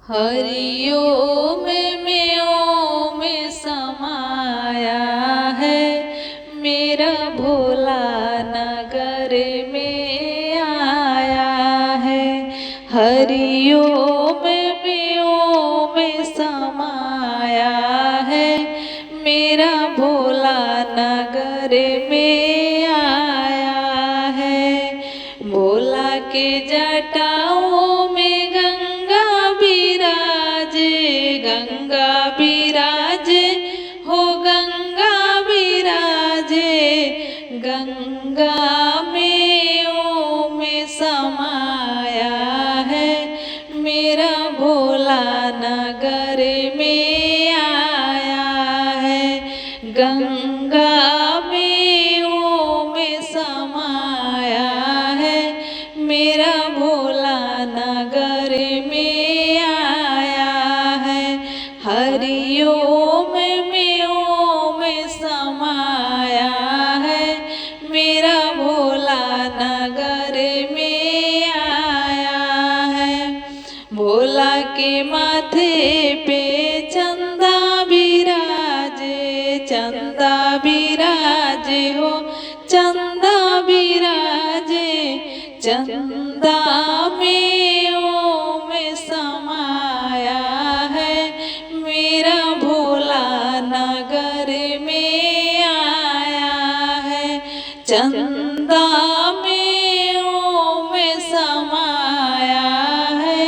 हरिओम में ओम समाया है, मेरा भोला नगर में आया है। हरिओम में ओम समाया है, मेरा भोला नगर में आया है। भोला के जटाओं में गंगा विराजे, गंगा विराजे हो गंगा विराजे। गंगा में ओम समाया है, मेरा भोला नगर में आया है। गंगा में ओम समाया है, मेरा भोला नगर में आया है। हरिओम में ओम समाया है, मेरा भोला नगर में आया है। भोला के माथे पे चंदा विराजे, चंदा विराजे हो चंदा विराजे। चंदा में ओम समाया है, मेरा भोला नगर में आया है। चंदा में ओम समाया है,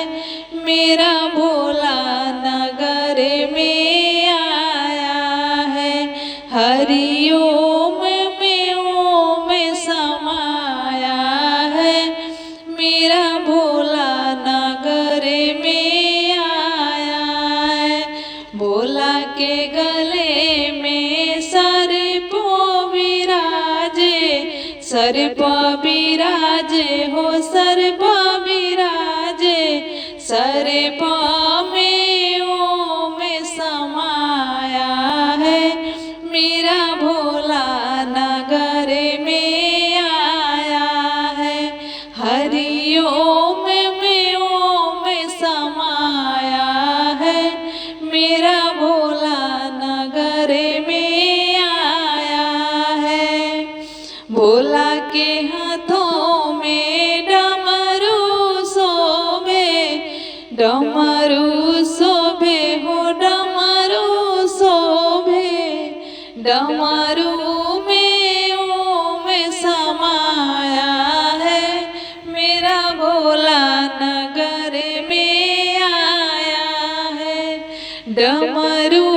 मेरा भोला नगर में आया है। हरिओम में ओम समाया है, मेरा भोला नगर में आया है। भोला के गले में सर्प विराजे, सर्प विराजे हो सर्प विराजे। सर्प में ओम समाया है, मेरा भोला नगर में आया है। हरिओम में ओम समाया है, मेरा भोला नगर में आया है। भोला के हाथों में डमरू शोभे, डमरू शोभे हो डमरू शोभे। डमरू में ओम समाया है, मेरा भोला नगर में आया है। डमरू